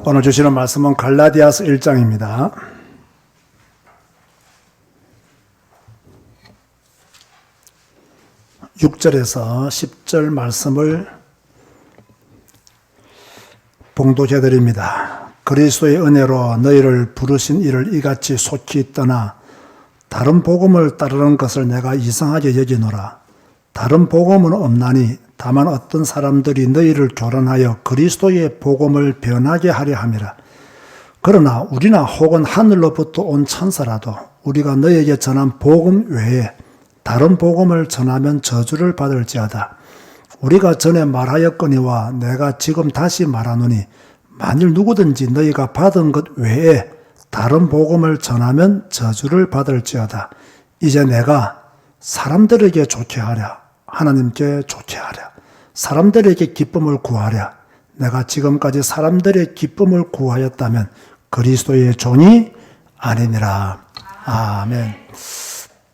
오늘 주시는 말씀은 갈라디아서 1장입니다. 6절에서 10절 말씀을 봉독해드립니다. 그리스도의 은혜로 너희를 부르신 이를 이같이 속히 떠나 다른 복음을 따르는 것을 내가 이상하게 여기노라. 다른 복음은 없나니 다만 어떤 사람들이 너희를 교란하여 그리스도의 복음을 변하게 하려 함이라. 그러나 우리나 혹은 하늘로부터 온 천사라도 우리가 너희에게 전한 복음 외에 다른 복음을 전하면 저주를 받을지어다. 우리가 전에 말하였거니와 내가 지금 다시 말하노니 만일 누구든지 너희가 받은 것 외에 다른 복음을 전하면 저주를 받을지어다. 이제 내가 사람들에게 좋게 하랴, 하나님께 좋게 하랴, 사람들에게 기쁨을 구하랴. 내가 지금까지 사람들의 기쁨을 구하였다면 그리스도의 종이 아니니라. 아멘.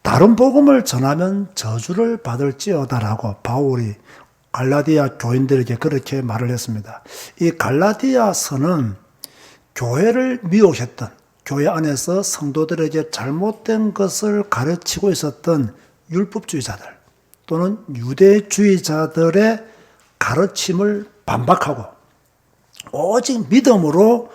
다른 복음을 전하면 저주를 받을지어다라고 바울이 갈라디아 교인들에게 그렇게 말을 했습니다. 이 갈라디아서는 교회를 미혹했던, 교회 안에서 성도들에게 잘못된 것을 가르치고 있었던 율법주의자들 또는 유대주의자들의 가르침을 반박하고 오직 믿음으로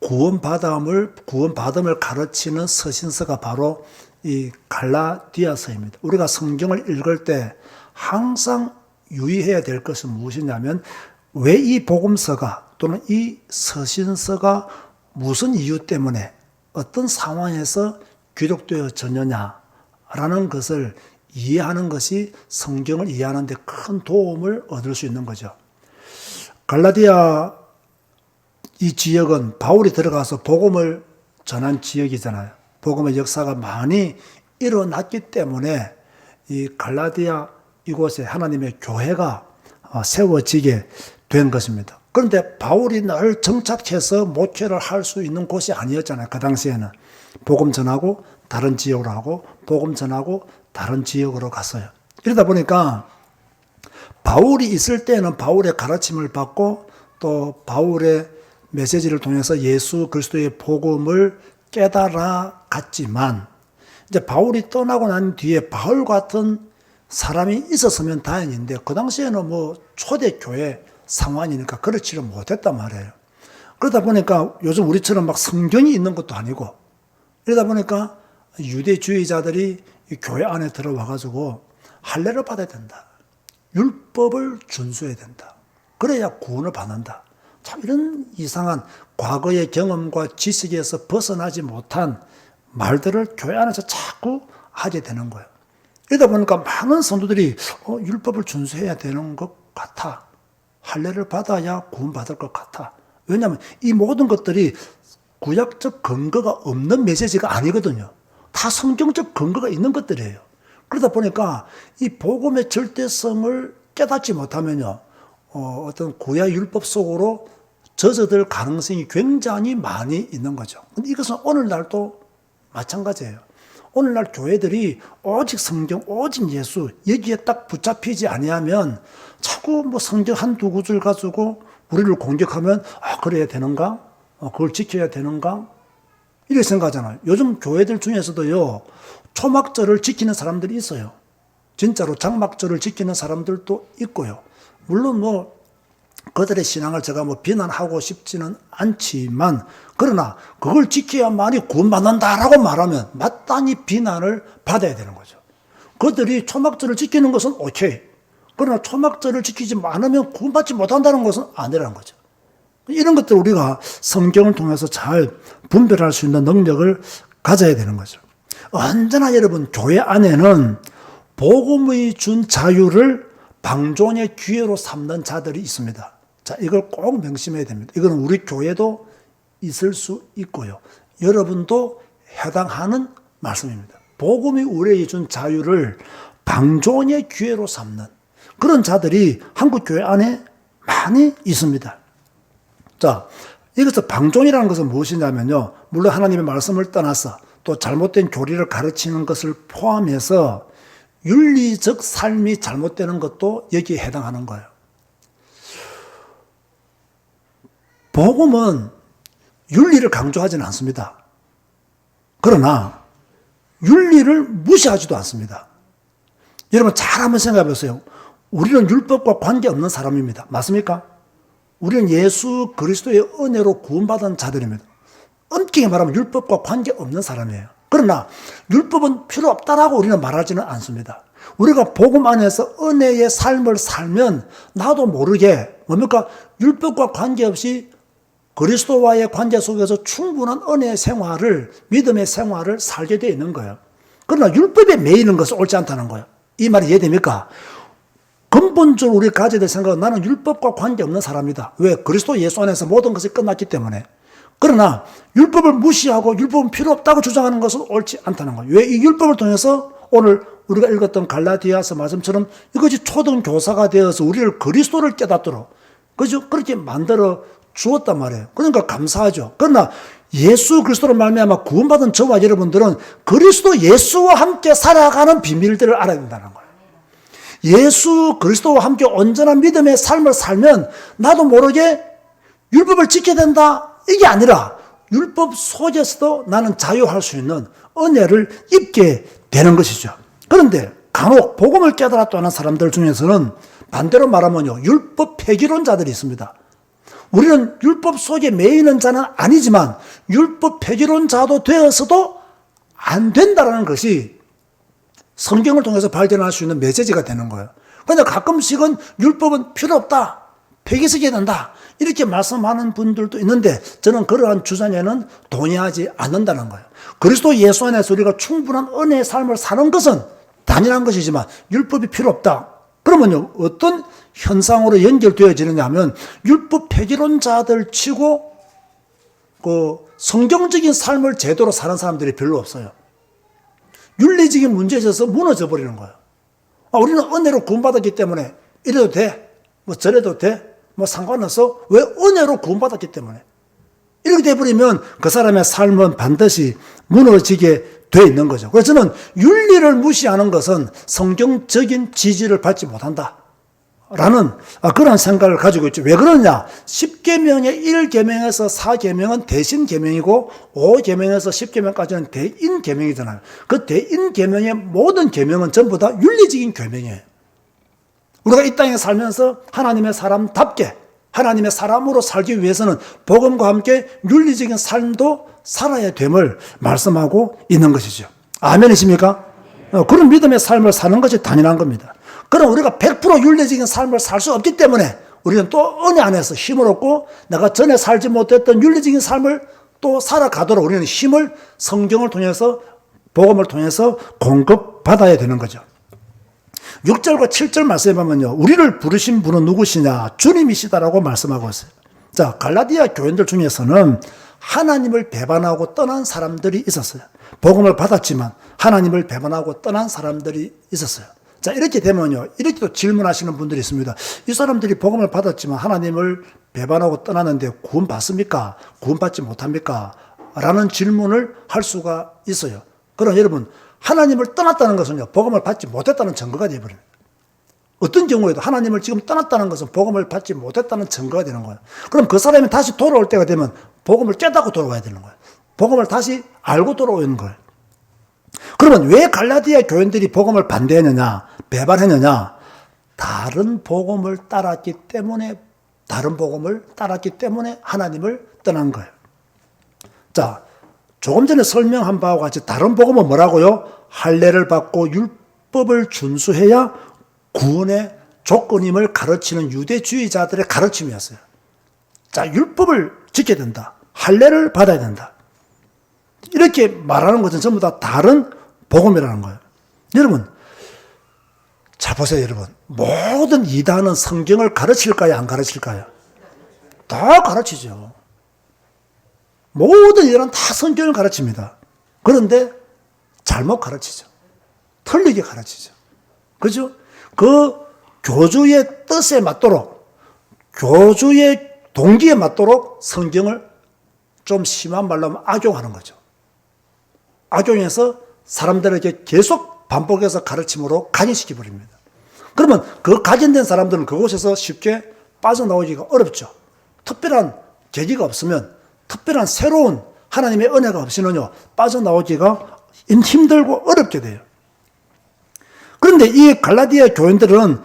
구원받음을 가르치는 서신서가 바로 이 갈라디아서입니다. 우리가 성경을 읽을 때 항상 유의해야 될 것은 무엇이냐면 왜 이 복음서가 또는 이 서신서가 무슨 이유 때문에 어떤 상황에서 기록되어졌느냐라는 것을 이해하는 것이 성경을 이해하는 데 큰 도움을 얻을 수 있는 거죠. 갈라디아 이 지역은 바울이 들어가서 복음을 전한 지역이잖아요. 복음의 역사가 많이 일어났기 때문에 이 갈라디아 이곳에 하나님의 교회가 세워지게 된 것입니다. 그런데 바울이 늘 정착해서 목회를 할 수 있는 곳이 아니었잖아요. 그 당시에는 복음 전하고 다른 지역으로 하고 복음 전하고 다른 지역으로 갔어요. 이러다 보니까 바울이 있을 때는 바울의 가르침을 받고 또 바울의 메시지를 통해서 예수 그리스도의 복음을 깨달아 갔지만 이제 바울이 떠나고 난 뒤에 바울 같은 사람이 있었으면 다행인데 그 당시에는 뭐 초대교회 상황이니까 그렇지를 못했단 말이에요. 그러다 보니까 요즘 우리처럼 막 성경이 있는 것도 아니고 이러다 보니까 유대주의자들이 이 교회 안에 들어와가지고 할례를 받아야 된다. 율법을 준수해야 된다. 그래야 구원을 받는다. 참 이런 이상한 과거의 경험과 지식에서 벗어나지 못한 말들을 교회 안에서 자꾸 하게 되는 거예요. 이러다 보니까 많은 성도들이 율법을 준수해야 되는 것 같아. 할례를 받아야 구원받을 것 같아. 왜냐하면 이 모든 것들이 구약적 근거가 없는 메시지가 아니거든요. 다 성경적 근거가 있는 것들이에요. 그러다 보니까 이 복음의 절대성을 깨닫지 못하면요, 어떤 구약 율법 속으로 젖어들 가능성이 굉장히 많이 있는 거죠. 근데 이것은 오늘날도 마찬가지예요. 오늘날 교회들이 오직 성경, 오직 예수 여기에 딱 붙잡히지 아니하면 자꾸 뭐 성경 한두 구절 가지고 우리를 공격하면 그래야 되는가? 그걸 지켜야 되는가? 이렇게 생각하잖아요. 요즘 교회들 중에서도요, 초막절을 지키는 사람들이 있어요. 진짜로 장막절을 지키는 사람들도 있고요. 물론 뭐 그들의 신앙을 제가 뭐 비난하고 싶지는 않지만 그러나 그걸 지켜야만이 구원받는다라고 말하면 마땅히 비난을 받아야 되는 거죠. 그들이 초막절을 지키는 것은 오케이. 그러나 초막절을 지키지 않으면 구원받지 못한다는 것은 아니라는 거죠. 이런 것들 우리가 성경을 통해서 잘 분별할 수 있는 능력을 가져야 되는 거죠. 언제나 여러분 교회 안에는 복음의 준 자유를 방종의 기회로 삼는 자들이 있습니다. 자, 이걸 꼭 명심해야 됩니다. 이거는 우리 교회도 있을 수 있고요. 여러분도 해당하는 말씀입니다. 복음이 우리에게 준 자유를 방종의 기회로 삼는 그런 자들이 한국 교회 안에 많이 있습니다. 자, 여기서 방종이라는 것은 무엇이냐면요. 물론 하나님의 말씀을 떠나서 또 잘못된 교리를 가르치는 것을 포함해서 윤리적 삶이 잘못되는 것도 여기에 해당하는 거예요. 복음은 윤리를 강조하지는 않습니다. 그러나 윤리를 무시하지도 않습니다. 여러분 잘 한번 생각해 보세요. 우리는 율법과 관계없는 사람입니다. 맞습니까? 우리는 예수 그리스도의 은혜로 구원받은 자들입니다. 엄격히 말하면 율법과 관계없는 사람이에요. 그러나 율법은 필요 없다라고 우리는 말하지는 않습니다. 우리가 복음 안에서 은혜의 삶을 살면 나도 모르게 뭡니까? 율법과 관계없이 그리스도와의 관계 속에서 충분한 은혜의 생활을, 믿음의 생활을 살게 되어 있는 거예요. 그러나 율법에 매이는 것은 옳지 않다는 거예요. 이 말이 이해됩니까? 근본적으로 우리가 가져야 될 생각은 나는 율법과 관계없는 사람이다. 왜? 그리스도 예수 안에서 모든 것이 끝났기 때문에. 그러나 율법을 무시하고 율법은 필요 없다고 주장하는 것은 옳지 않다는 거예요. 왜? 이 율법을 통해서 오늘 우리가 읽었던 갈라디아서 말씀처럼 이것이 초등교사가 되어서 우리를 그리스도를 깨닫도록 그죠? 그렇게 만들어 주었단 말이에요. 그러니까 감사하죠. 그러나 예수 그리스도로 말미암아 구원받은 저와 여러분들은 그리스도 예수와 함께 살아가는 비밀들을 알아야 된다는 거예요. 예수 그리스도와 함께 온전한 믿음의 삶을 살면 나도 모르게 율법을 지켜야 된다. 이게 아니라 율법 속에서도 나는 자유할 수 있는 은혜를 입게 되는 것이죠. 그런데 간혹 복음을 깨달았다 하는 사람들 중에서는 반대로 말하면요, 율법 폐기론자들이 있습니다. 우리는 율법 속에 매이는 자는 아니지만 율법 폐기론자도 되어서도 안 된다는 것이 성경을 통해서 발견할 수 있는 메시지가 되는 거예요. 그런데 가끔씩은 율법은 필요 없다, 폐기시켜야 된다 이렇게 말씀하는 분들도 있는데 저는 그러한 주장에는 동의하지 않는다는 거예요. 그리스도 예수 안에서 우리가 충분한 은혜의 삶을 사는 것은 당연한 것이지만 율법이 필요 없다. 그러면요, 어떤 현상으로 연결되어지느냐 하면 율법 폐기론자들 치고 성경적인 삶을 제대로 사는 사람들이 별로 없어요. 윤리적인 문제에 있어서 무너져 버리는 거예요. 우리는 은혜로 구원받았기 때문에 이래도 돼, 저래도 돼, 상관없어. 왜? 은혜로 구원받았기 때문에. 이렇게 돼버리면 그 사람의 삶은 반드시 무너지게 돼 있는 거죠. 그래서 저는 윤리를 무시하는 것은 성경적인 지지를 받지 못한다 라는 그런 생각을 가지고 있죠. 왜 그러냐? 10계명의 1계명에서 4계명은 대신계명이고 5계명에서 10계명까지는 대인계명이잖아요. 그 대인계명의 모든 계명은 전부 다 윤리적인 계명이에요. 우리가 이 땅에 살면서 하나님의 사람답게 하나님의 사람으로 살기 위해서는 복음과 함께 윤리적인 삶도 살아야 됨을 말씀하고 있는 것이죠. 아멘이십니까? 그런 믿음의 삶을 사는 것이 당연한 겁니다. 그럼 우리가 100% 윤리적인 삶을 살 수 없기 때문에 우리는 또 은혜 안에서 힘을 얻고 내가 전에 살지 못했던 윤리적인 삶을 또 살아가도록 우리는 힘을 성경을 통해서 복음을 통해서 공급받아야 되는 거죠. 6절과 7절 말씀해 보면요, 우리를 부르신 분은 누구시냐? 주님이시다라고 말씀하고 있어요. 자, 갈라디아 교인들 중에서는 하나님을 배반하고 떠난 사람들이 있었어요. 복음을 받았지만 하나님을 배반하고 떠난 사람들이 있었어요. 자, 이렇게 되면요, 이렇게 또 질문하시는 분들이 있습니다. 이 사람들이 복음을 받았지만 하나님을 배반하고 떠나는데 구원받습니까? 구원받지 못합니까? 라는 질문을 할 수가 있어요. 그럼 여러분, 하나님을 떠났다는 것은요, 복음을 받지 못했다는 증거가 되어버립니다. 어떤 경우에도 하나님을 지금 떠났다는 것은 복음을 받지 못했다는 증거가 되는 거예요. 그럼 그 사람이 다시 돌아올 때가 되면 복음을 깨닫고 돌아와야 되는 거예요. 복음을 다시 알고 돌아오는 거예요. 그러면 왜 갈라디아 교인들이 복음을 반대했느냐, 배반했느냐? 다른 복음을 따랐기 때문에 하나님을 떠난 거예요. 자, 조금 전에 설명한 바와 같이 다른 복음은 뭐라고요? 할례를 받고 율법을 준수해야 구원의 조건임을 가르치는 유대주의자들의 가르침이었어요. 자, 율법을 지켜야 된다. 할례를 받아야 된다. 이렇게 말하는 것은 전부 다 다른 복음이라는 거예요. 여러분, 잘 보세요, 여러분. 모든 이단은 성경을 가르칠까요, 안 가르칠까요? 다 가르치죠. 모든 이단은 다 성경을 가르칩니다. 그런데 잘못 가르치죠. 틀리게 가르치죠. 그죠? 그 교주의 뜻에 맞도록, 교주의 동기에 맞도록 성경을 좀 심한 말로 하면 악용하는 거죠. 악용해서 사람들에게 계속 반복해서 가르침으로 각인시켜버립니다. 그러면 그 각인된 사람들은 그곳에서 쉽게 빠져나오기가 어렵죠. 특별한 계기가 없으면 특별한 새로운 하나님의 은혜가 없이는요, 빠져나오기가 힘들고 어렵게 돼요. 그런데 이 갈라디아 교인들은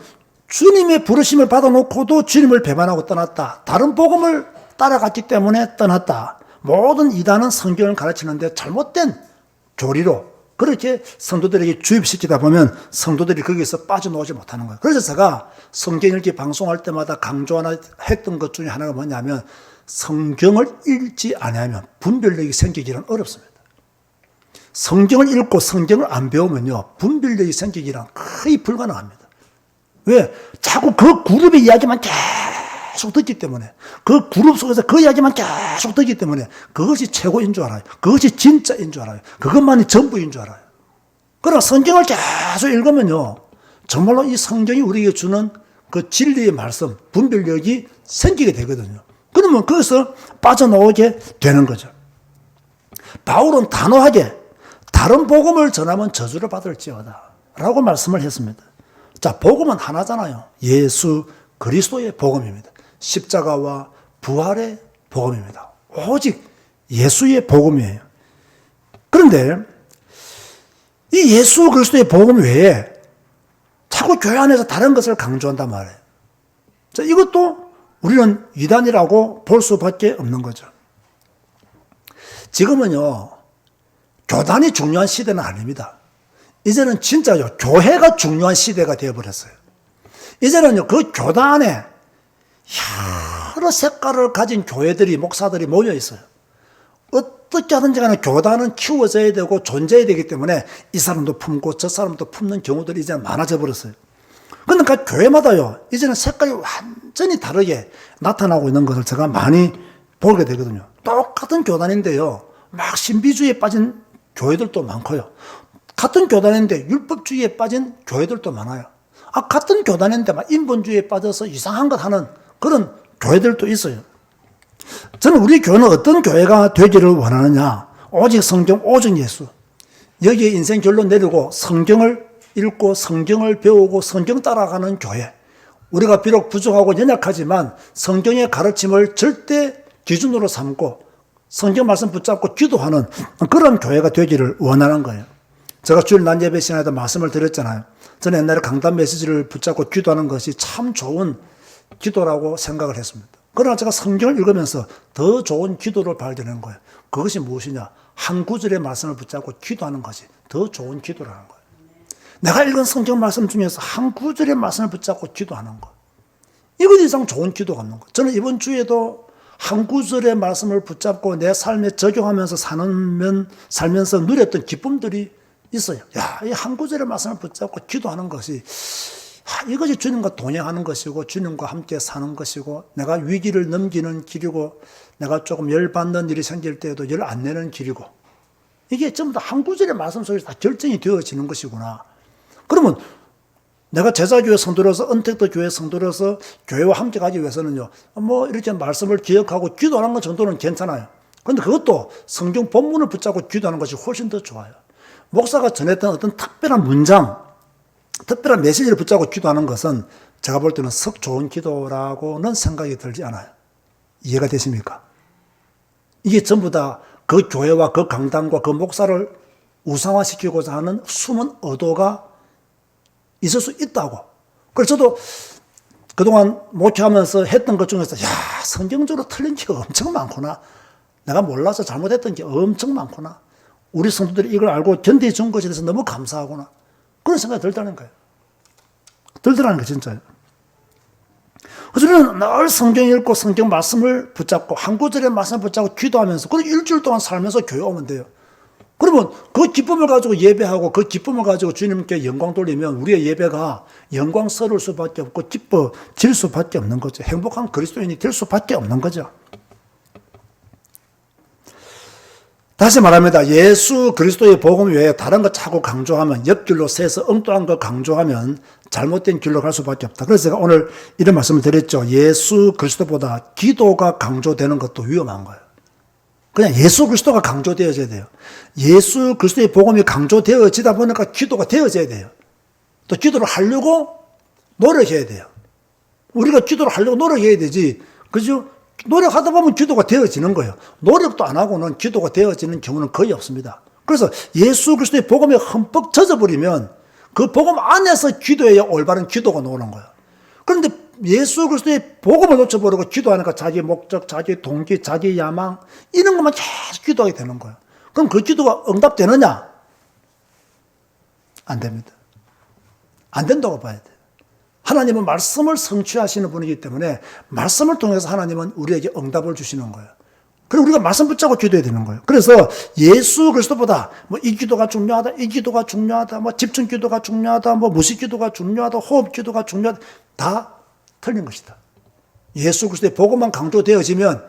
주님의 부르심을 받아놓고도 주님을 배반하고 떠났다. 다른 복음을 따라갔기 때문에 떠났다. 모든 이단은 성경을 가르치는데 잘못된 교리로 그렇게 성도들에게 주입시키다 보면 성도들이 거기서 빠져나오지 못하는 거예요. 그래서 제가 성경 읽기 방송할 때마다 강조하나 했던 것 중에 하나가 뭐냐면 성경을 읽지 않으면 분별력이 생기기란 어렵습니다. 성경을 읽고 성경을 안 배우면요, 분별력이 생기기란 거의 불가능합니다. 왜? 자꾸 그 그룹의 이야기만 계속 듣기 때문에, 그 그룹 속에서 그 이야기만 계속 듣기 때문에 그것이 최고인 줄 알아요. 그것이 진짜인 줄 알아요. 그것만이 전부인 줄 알아요. 그러나 성경을 계속 읽으면요, 정말로 이 성경이 우리에게 주는 그 진리의 말씀, 분별력이 생기게 되거든요. 그러면 거기서 빠져나오게 되는 거죠. 바울은 단호하게 다른 복음을 전하면 저주를 받을지어다 라고 말씀을 했습니다. 자, 복음은 하나잖아요. 예수 그리스도의 복음입니다. 십자가와 부활의 복음입니다. 오직 예수의 복음이에요. 그런데 이 예수 그리스도의 복음 외에 자꾸 교회 안에서 다른 것을 강조한단 말이에요. 자, 이것도 우리는 이단이라고 볼 수밖에 없는 거죠. 지금은요, 교단이 중요한 시대는 아닙니다. 이제는 진짜요, 교회가 중요한 시대가 되어버렸어요. 이제는요, 그 교단에 여러 색깔을 가진 교회들이, 목사들이 모여 있어요. 어떻게 하든지 간에 교단은 키워져야 되고 존재해야 되기 때문에 이 사람도 품고 저 사람도 품는 경우들이 이제 많아져 버렸어요. 그러니까 교회마다요, 이제는 색깔이 완전히 다르게 나타나고 있는 것을 제가 많이 보게 되거든요. 똑같은 교단인데요, 막 신비주의에 빠진 교회들도 많고요. 같은 교단인데 율법주의에 빠진 교회들도 많아요. 같은 교단인데 막 인본주의에 빠져서 이상한 것 하는 그런 교회들도 있어요. 저는 우리 교회는 어떤 교회가 되기를 원하느냐? 오직 성경, 오직 예수. 여기에 인생 결론 내리고 성경을 읽고 성경을 배우고 성경 따라가는 교회. 우리가 비록 부족하고 연약하지만 성경의 가르침을 절대 기준으로 삼고 성경 말씀 붙잡고 기도하는 그런 교회가 되기를 원하는 거예요. 제가 주일 낮 예배 시간에도 말씀을 드렸잖아요. 저는 옛날에 강단 메시지를 붙잡고 기도하는 것이 참 좋은 기도라고 생각을 했습니다. 그러나 제가 성경을 읽으면서 더 좋은 기도를 발견한 거예요. 그것이 무엇이냐? 한 구절의 말씀을 붙잡고 기도하는 것이 더 좋은 기도라는 거예요. 내가 읽은 성경 말씀 중에서 한 구절의 말씀을 붙잡고 기도하는 것. 이것 이상 좋은 기도가 없는 거예요. 저는 이번 주에도 한 구절의 말씀을 붙잡고 내 삶에 적용하면서 살면서 누렸던 기쁨들이 있어요. 야, 이 한 구절의 말씀을 붙잡고 기도하는 것이, 이것이 주님과 동행하는 것이고, 주님과 함께 사는 것이고, 내가 위기를 넘기는 길이고, 내가 조금 열받는 일이 생길 때에도 열 안 내는 길이고, 이게 전부 다 한 구절의 말씀 속에서 다 결정이 되어지는 것이구나. 그러면 내가 제자교회 성도로서, 은택도 교회 성도로서 교회와 함께 가기 위해서는요, 뭐 이렇게 말씀을 기억하고 기도하는 것 정도는 괜찮아요. 그런데 그것도 성경 본문을 붙잡고 기도하는 것이 훨씬 더 좋아요. 목사가 전했던 어떤 특별한 문장, 특별한 메시지를 붙잡고 기도하는 것은 제가 볼 때는 썩 좋은 기도라고는 생각이 들지 않아요. 이해가 되십니까? 이게 전부 다 그 교회와 그 강단과 그 목사를 우상화시키고자 하는 숨은 의도가 있을 수 있다고. 그래서 저도 그동안 목회하면서 했던 것 중에서, 야, 성경적으로 틀린 게 엄청 많구나. 내가 몰라서 잘못했던 게 엄청 많구나. 우리 성도들이 이걸 알고 견디해 준 것에 대해서 너무 감사하구나. 그런 생각이 들다는 거예요. 들더라는 거예요, 진짜요. 그래서 우리는 늘 성경 읽고 성경 말씀을 붙잡고 한 구절의 말씀을 붙잡고 기도하면서 그렇게 일주일 동안 살면서 교회 오면 돼요. 그러면 그 기쁨을 가지고 예배하고 그 기쁨을 가지고 주님께 영광 돌리면 우리의 예배가 영광스러울 수밖에 없고 기뻐질 수밖에 없는 거죠. 행복한 그리스도인이 될 수밖에 없는 거죠. 다시 말합니다. 예수 그리스도의 복음 외에 다른 것 자꾸 강조하면, 옆길로 새서 엉뚱한 거 강조하면 잘못된 길로 갈 수밖에 없다. 그래서 제가 오늘 이런 말씀을 드렸죠. 예수 그리스도보다 기도가 강조되는 것도 위험한 거예요. 그냥 예수 그리스도가 강조되어져야 돼요. 예수 그리스도의 복음이 강조되어지다 보니까 기도가 되어져야 돼요. 또 기도를 하려고 노력해야 돼요. 우리가 기도를 하려고 노력해야 되지. 그죠? 노력하다 보면 기도가 되어지는 거예요. 노력도 안 하고는 기도가 되어지는 경우는 거의 없습니다. 그래서 예수 그리스도의 복음에 흠뻑 젖어버리면 그 복음 안에서 기도에 올바른 기도가 나오는 거예요. 그런데 예수 그리스도의 복음을 놓쳐버리고 기도하니까 자기 목적, 자기 동기, 자기 야망 이런 것만 계속 기도하게 되는 거예요. 그럼 그 기도가 응답되느냐? 안 됩니다. 안 된다고 봐야 돼요. 하나님은 말씀을 성취하시는 분이기 때문에 말씀을 통해서 하나님은 우리에게 응답을 주시는 거예요. 그리고 우리가 말씀 붙잡고 기도해야 되는 거예요. 그래서 예수 그리스도보다 뭐 이 기도가 중요하다, 이 기도가 중요하다, 뭐 집중 기도가 중요하다, 뭐 무식 기도가 중요하다, 호흡 기도가 중요하다, 다 틀린 것이다. 예수 그리스도의 복음만 강조되어지면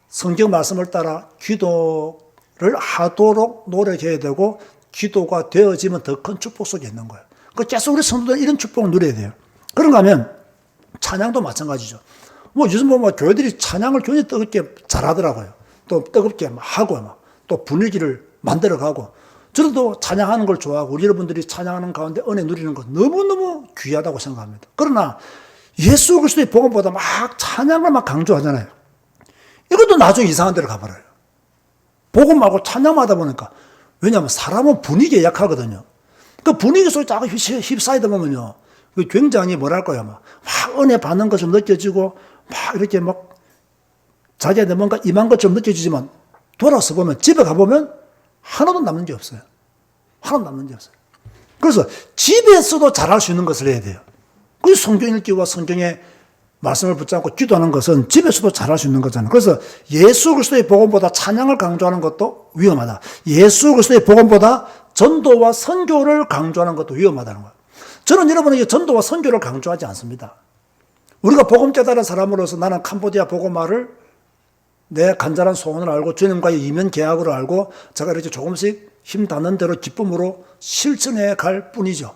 성경 말씀을 따라 기도를 하도록 노력해야 되고 기도가 되어지면 더 큰 축복 속에 있는 거예요. 그 계속 우리 성도들은 이런 축복을 누려야 돼요. 그런가 하면 찬양도 마찬가지죠. 뭐 요즘 보면 교회들이 찬양을 굉장히 뜨겁게 잘하더라고요. 또 뜨겁게 하고 또 분위기를 만들어가고 저도 찬양하는 걸 좋아하고 우리 여러분들이 찬양하는 가운데 은혜 누리는 거 너무너무 귀하다고 생각합니다. 그러나 예수 그리스도의 복음보다 막 찬양을 막 강조하잖아요. 이것도 나중에 이상한 데로 가버려요. 복음 말고 찬양만 하다 보니까 왜냐하면 사람은 분위기에 약하거든요. 그 분위기 속에 자꾸 휩싸이다 보면요. 굉장히 뭐랄까요. 막 은혜 받는 것처럼 느껴지고 막 이렇게 막 자기한테 뭔가 임한 것처럼 느껴지지만 돌아서 보면 집에 가보면 하나도 남는 게 없어요. 하나도 남는 게 없어요. 그래서 집에서도 잘할 수 있는 것을 해야 돼요. 그 성경 읽기와 성경의 말씀을 붙잡고 기도하는 것은 집에서도 잘할 수 있는 거잖아요. 그래서 예수 그리스도의 복음보다 찬양을 강조하는 것도 위험하다. 예수 그리스도의 복음보다 전도와 선교를 강조하는 것도 위험하다는 거예요. 저는 여러분에게 전도와 선교를 강조하지 않습니다. 우리가 복음 깨달은 사람으로서 나는 캄보디아 복음화를 내 간절한 소원을 알고 주님과의 이면 계약으로 알고 제가 이렇게 조금씩 힘 닿는 대로 기쁨으로 실천해 갈 뿐이죠.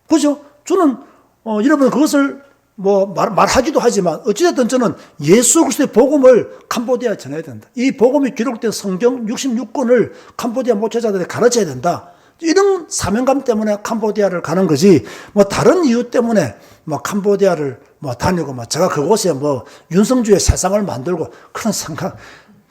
그죠? 저는 여러분 그것을 말하기도 하지만 어찌됐든 저는 예수 그리스도의 복음을 캄보디아에 전해야 된다. 이 복음이 기록된 성경 66권을 캄보디아 목회자들에게 가르쳐야 된다. 이런 사명감 때문에 캄보디아를 가는 거지, 다른 이유 때문에 캄보디아를 다니고 제가 그곳에 윤성주의 세상을 만들고 그런 생각,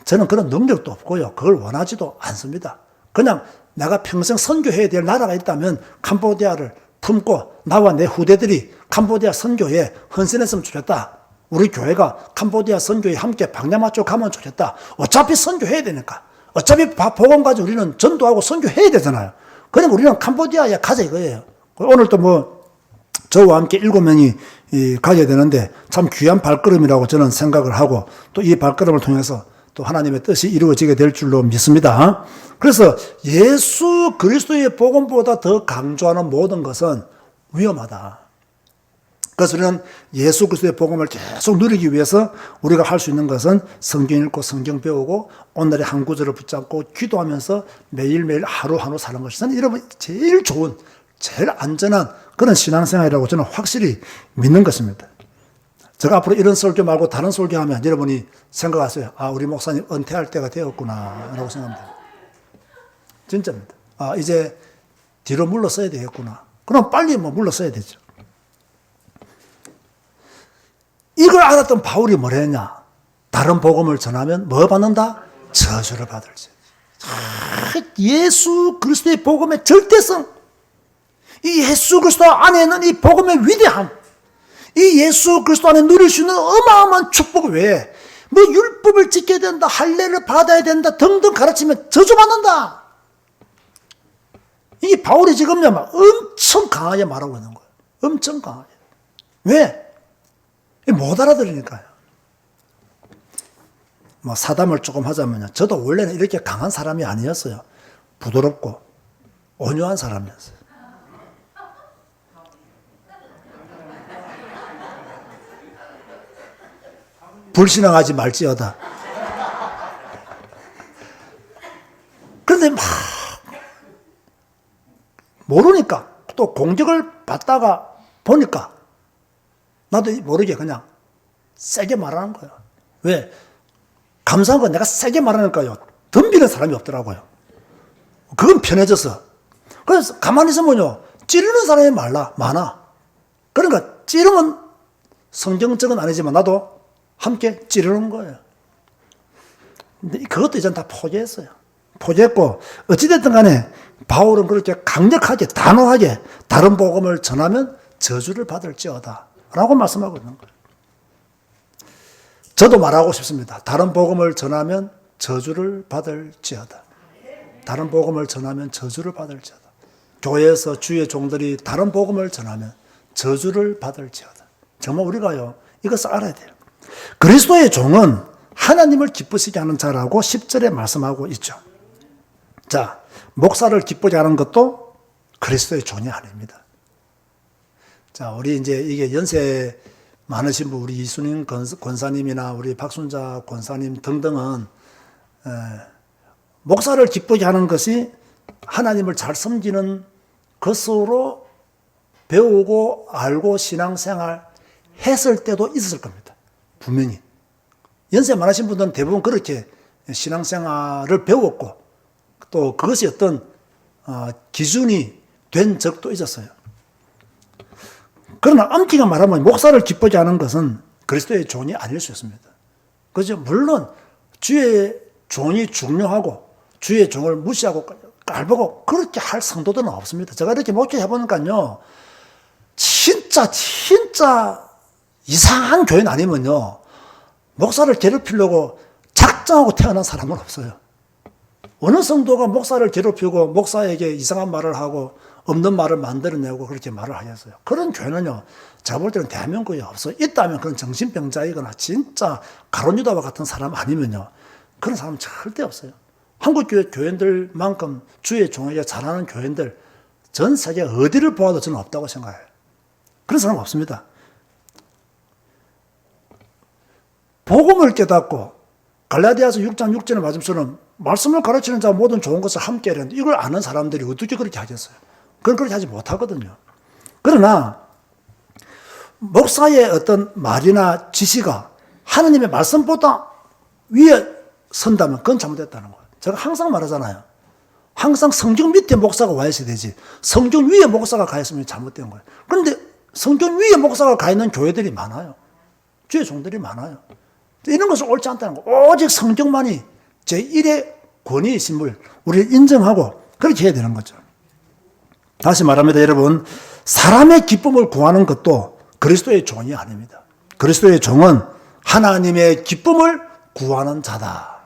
저는 그런 능력도 없고요. 그걸 원하지도 않습니다. 그냥 내가 평생 선교해야 될 나라가 있다면 캄보디아를 품고 나와 내 후대들이 캄보디아 선교에 헌신했으면 좋겠다. 우리 교회가 캄보디아 선교에 함께 방향 맞춰 가면 좋겠다. 어차피 선교해야 되니까. 어차피 복음 가지고 우리는 전도하고 선교해야 되잖아요. 그러면 우리는 캄보디아에 가자 이거예요. 오늘 또 저와 함께 7명이 가게 되는데 참 귀한 발걸음이라고 저는 생각을 하고 또 이 발걸음을 통해서 또 하나님의 뜻이 이루어지게 될 줄로 믿습니다. 그래서 예수 그리스도의 복음보다 더 강조하는 모든 것은 위험하다. 그래서 우리는 예수 그리스도의 복음을 계속 누리기 위해서 우리가 할 수 있는 것은 성경 읽고 성경 배우고 오늘의 한 구절을 붙잡고 기도하면서 매일매일 하루하루 사는 것이 저는 여러분 제일 좋은 제일 안전한 그런 신앙생활이라고 저는 확실히 믿는 것입니다. 제가 앞으로 이런 설교 말고 다른 설교하면 여러분이 생각하세요. 우리 목사님 은퇴할 때가 되었구나 라고 생각합니다. 진짜입니다. 이제 뒤로 물러서야 되겠구나. 그럼 빨리 물러서야 되죠. 이걸 알았던 바울이 뭘 했냐? 다른 복음을 전하면 뭐 받는다? 저주를 받을지. 예수 그리스도의 복음의 절대성, 이 예수 그리스도 안에 있는 이 복음의 위대함, 이 예수 그리스도 안에 누릴 수 있는 어마어마한 축복 외에 율법을 지켜야 된다, 할례를 받아야 된다 등등 가르치면 저주받는다. 이 바울이 지금 엄청 강하게 말하고 있는 거예요. 엄청 강하게. 왜? 못 알아들으니까요. 사담을 조금 하자면요. 저도 원래는 이렇게 강한 사람이 아니었어요. 부드럽고 온유한 사람이었어요. 불신앙하지 말지어다. 그런데 모르니까 또 공격을 받다가 보니까 나도 모르게 그냥 세게 말하는 거예요. 왜? 감사한 건 내가 세게 말하니까요. 덤비는 사람이 없더라고요. 그건 편해져서. 그래서 가만히 있으면요. 찌르는 사람이 많아. 그러니까 찌르면 성경적은 아니지만 나도 함께 찌르는 거예요. 근데 그것도 이제 다 포기했어요. 포기했고 어찌됐든 간에 바울은 그렇게 강력하게 단호하게 다른 복음을 전하면 저주를 받을지어다 라고 말씀하고 있는 거예요. 저도 말하고 싶습니다. 다른 복음을 전하면 저주를 받을지어다. 다른 복음을 전하면 저주를 받을지어다. 교회에서 주의 종들이 다른 복음을 전하면 저주를 받을지어다. 정말 우리가요, 이것을 알아야 돼요. 그리스도의 종은 하나님을 기쁘시게 하는 자라고 10절에 말씀하고 있죠. 자, 목사를 기쁘게 하는 것도 그리스도의 종이 아닙니다. 자, 우리 이제 이게 연세 많으신 분, 우리 이순인 권사님이나 우리 박순자 권사님 등등은 목사를 기쁘게 하는 것이 하나님을 잘 섬기는 것으로 배우고 알고 신앙생활 했을 때도 있었을 겁니다. 분명히. 연세 많으신 분들은 대부분 그렇게 신앙생활을 배웠고 또 그것이 어떤 기준이 된 적도 있었어요. 그러나 엄격히 말하면 목사를 기쁘게 하는 것은 그리스도의 종이 아닐 수 있습니다. 그죠? 물론 주의 종이 중요하고 주의 종을 무시하고 깔보고 그렇게 할 성도들은 없습니다. 제가 이렇게 목회해 보니까요, 진짜 이상한 교인 아니면요, 목사를 괴롭히려고 작정하고 태어난 사람은 없어요. 어느 성도가 목사를 괴롭히고 목사에게 이상한 말을 하고 없는 말을 만들어내고 그렇게 말을 하겠어요. 그런 교회는요, 제가 볼 때는 대한민국에 없어요. 있다면 그런 정신병자이거나 진짜 가론유다와 같은 사람 아니면요, 그런 사람은 절대 없어요. 한국교회 교인들만큼 주의 종에게 잘하는 교인들 전 세계 어디를 보아도 저는 없다고 생각해요. 그런 사람 없습니다. 복음을 깨닫고 갈라디아서 6장 6절의 말씀처럼 말씀을 가르치는 자 모든 좋은 것을 함께 하려는데 이걸 아는 사람들이 어떻게 그렇게 하겠어요? 그건 그렇게 하지 못하거든요. 그러나 목사의 어떤 말이나 지시가 하나님의 말씀보다 위에 선다면 그건 잘못됐다는 거예요. 제가 항상 말하잖아요. 항상 성경 밑에 목사가 와 있어야 되지 성경 위에 목사가 가 있으면 잘못된 거예요. 그런데 성경 위에 목사가 가 있는 교회들이 많아요. 주의 종들이 많아요. 이런 것은 옳지 않다는 거. 오직 성경만이 제1의 권위의 신물, 우리를 인정하고 그렇게 해야 되는 거죠. 다시 말합니다, 여러분. 사람의 기쁨을 구하는 것도 그리스도의 종이 아닙니다. 그리스도의 종은 하나님의 기쁨을 구하는 자다.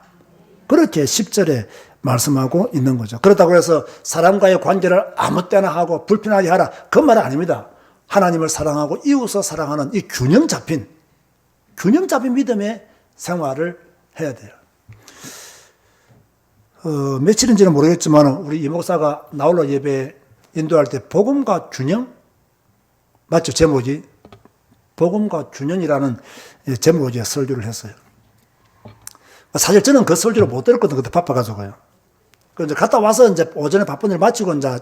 그렇게 10절에 말씀하고 있는 거죠. 그렇다고 해서 사람과의 관계를 아무 때나 하고 불편하게 하라. 그 말은 아닙니다. 하나님을 사랑하고 이웃을 사랑하는 이 균형 잡힌 믿음의 생활을 해야 돼요. 며칠인지는 모르겠지만 우리 이 목사가 나홀로 예배 인도할 때 복음과 균형? 맞죠? 제목이 복음과 균형이라는 제목의 설교를 했어요. 사실 저는 그 설교를 못 들었거든요. 그때 바빠가지고요. 그래서 갔다 와서 이제 오전에 바쁜 일 마치고 이제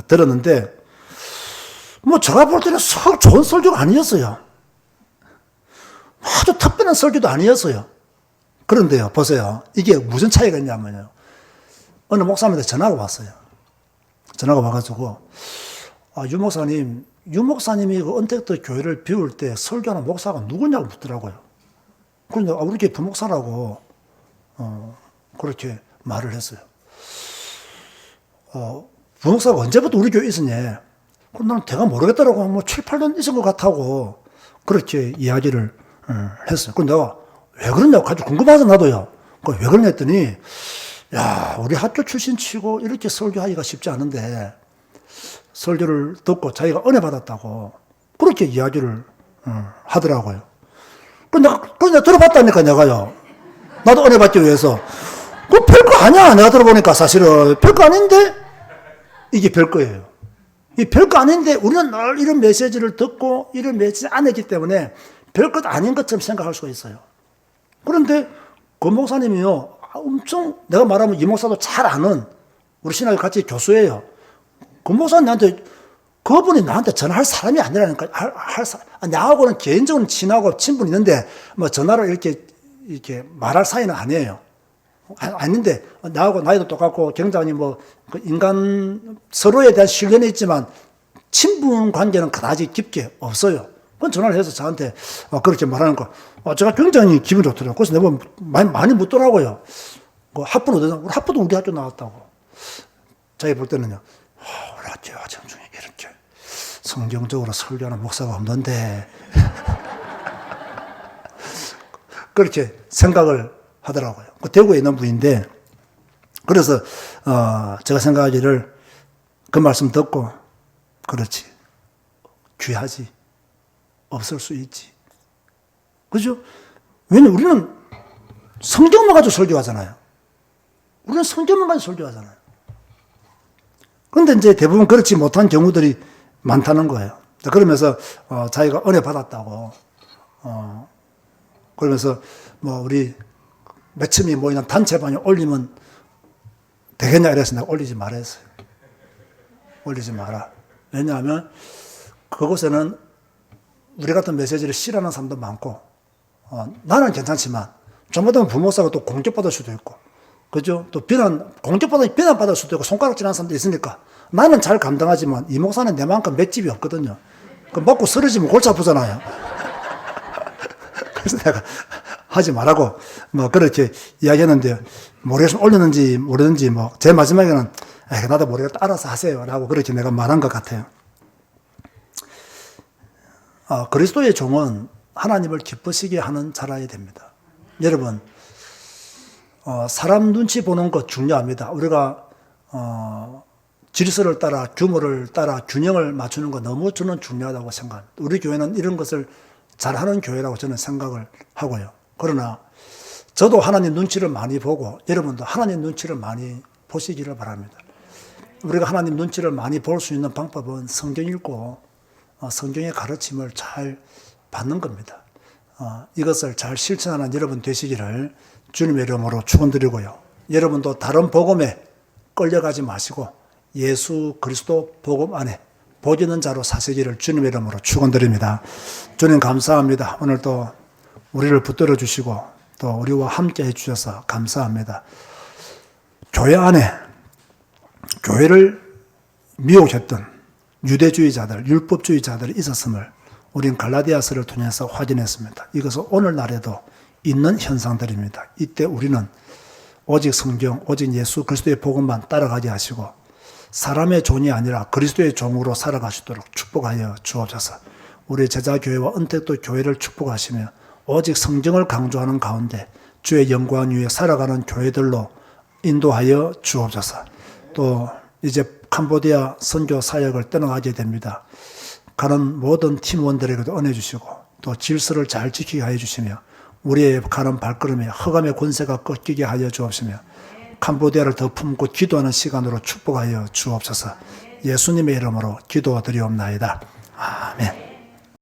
들었는데 뭐 제가 볼 때는 썩 좋은 설교가 아니었어요. 아주 특별한 설교도 아니었어요. 그런데요, 보세요. 이게 무슨 차이가 있냐면요. 어느 목사님한테 전화가 왔어요. 전화가 와가지고, 유 목사님이 그 언택트 교회를 비울 때 설교하는 목사가 누구냐고 묻더라고요. 그런데 우리 교회 부목사라고, 그렇게 말을 했어요. 부목사가 언제부터 우리 교회에 있었냐? 그럼 나는 대가 모르겠더라고. 뭐 7, 8년 있은 것 같다고. 그렇게 이야기를 했어요. 그럼 내가 왜 그러냐고 아주 궁금해서 나도요. 왜 그러냐 했더니, 야, 우리 학교 출신 치고 이렇게 설교하기가 쉽지 않은데, 설교를 듣고 자기가 은혜 받았다고, 그렇게 이야기를 하더라고요. 그래서 내가 들어봤다니까, 내가요. 나도 은혜 받기 위해서. 그거 별거 아니야. 내가 들어보니까 사실은. 별거 아닌데? 이게 별거예요. 이 별거 아닌데, 우리는 늘 이런 메시지를 듣고, 이런 메시지 안 했기 때문에, 별것 아닌 것처럼 생각할 수가 있어요. 그런데 그 목사님이요, 엄청 내가 말하면 이 목사도 잘 아는 우리 신학교 같이 교수예요. 그 목사님한테 그분이 나한테 전화할 사람이 아니라니까. 나하고는 개인적으로 친하고 친분이 있는데 뭐 전화로 이렇게 말할 사이는 아니에요. 아닌데 나하고 나이도 똑같고 굉장히 뭐 그 인간 서로에 대한 신뢰는 있지만 친분 관계는 그다지 깊게 없어요. 그건 전화를 해서 저한테 그렇게 말하는 거 제가 굉장히 기분이 좋더라고요. 그래서 내가 많이 묻더라고요. 학부는 어디서? 우리 학부도 우리 학교 나왔다고. 자기 볼 때는요. 우리 학교 학생 중에 이렇게 성경적으로 설교하는 목사가 없는데 그렇게 생각을 하더라고요. 대구에 있는 분인데 그래서 제가 생각하기를 그 말씀 듣고 그렇지 귀하지 없을 수 있지. 그죠? 왜냐면 우리는 성경만 가지고 설교하잖아요. 우리는 성경만 가지고 설교하잖아요. 그런데 이제 대부분 그렇지 못한 경우들이 많다는 거예요. 그러면서 자기가 은혜 받았다고 그러면서 우리 매침이 모이는 단체방에 올리면 되겠냐 이래서 내가 올리지 말아 했어요. 올리지 마라. 왜냐하면 그곳에는 우리 같은 메시지를 싫어하는 사람도 많고 나는 괜찮지만 잘못하면 부목사가 또 공격받을 수도 있고 그죠? 또 비난받을 수도 있고 손가락질하는 사람도 있으니까 나는 잘 감당하지만 이 목사는 내만큼 맷집이 없거든요. 그 먹고 쓰러지면 골치 아프잖아요. 그래서 내가 하지 말라고 그렇게 이야기했는데 모르겠으면 올렸는지 모르는지 제 마지막에는 나도 모르겠다 알아서 하세요 라고 그렇게 내가 말한 것 같아요. 그리스도의 종은 하나님을 기쁘시게 하는 자라야 됩니다. 여러분 사람 눈치 보는 것 중요합니다. 우리가 질서를 따라 규모를 따라 균형을 맞추는 거 너무 저는 중요하다고 생각합니다. 우리 교회는 이런 것을 잘하는 교회라고 저는 생각을 하고요. 그러나 저도 하나님 눈치를 많이 보고 여러분도 하나님 눈치를 많이 보시기를 바랍니다. 우리가 하나님 눈치를 많이 볼 수 있는 방법은 성경 읽고 성경의 가르침을 잘 받는 겁니다. 이것을 잘 실천하는 여러분 되시기를 주님의 이름으로 축원드리고요. 여러분도 다른 복음에 끌려가지 마시고 예수 그리스도 복음 안에 보이는 자로 사시기를 주님의 이름으로 축원드립니다. 주님 감사합니다. 오늘도 우리를 붙들어 주시고 또 우리와 함께 해 주셔서 감사합니다. 교회 안에 교회를 미혹했던 유대주의자들, 율법주의자들이 있었음을 우린 갈라디아서를 통해서 확인했습니다. 이것은 오늘날에도 있는 현상들입니다. 이때 우리는 오직 성경, 오직 예수 그리스도의 복음만 따라가게 하시고 사람의 종이 아니라 그리스도의 종으로 살아가시도록 축복하여 주옵소서. 우리 제자교회와 은택도 교회를 축복하시며 오직 성경을 강조하는 가운데 주의 영광 위에 살아가는 교회들로 인도하여 주옵소서. 또 이제 캄보디아 선교 사역을 떠나가게 됩니다. 가는 모든 팀원들에게도 은혜 주시고 또 질서를 잘 지키게 하여 주시며 우리의 가는 발걸음에 흑암의 권세가 꺾이게 하여 주옵시며 캄보디아를 더 품고 기도하는 시간으로 축복하여 주옵소서. 예수님의 이름으로 기도드리옵나이다. 아멘.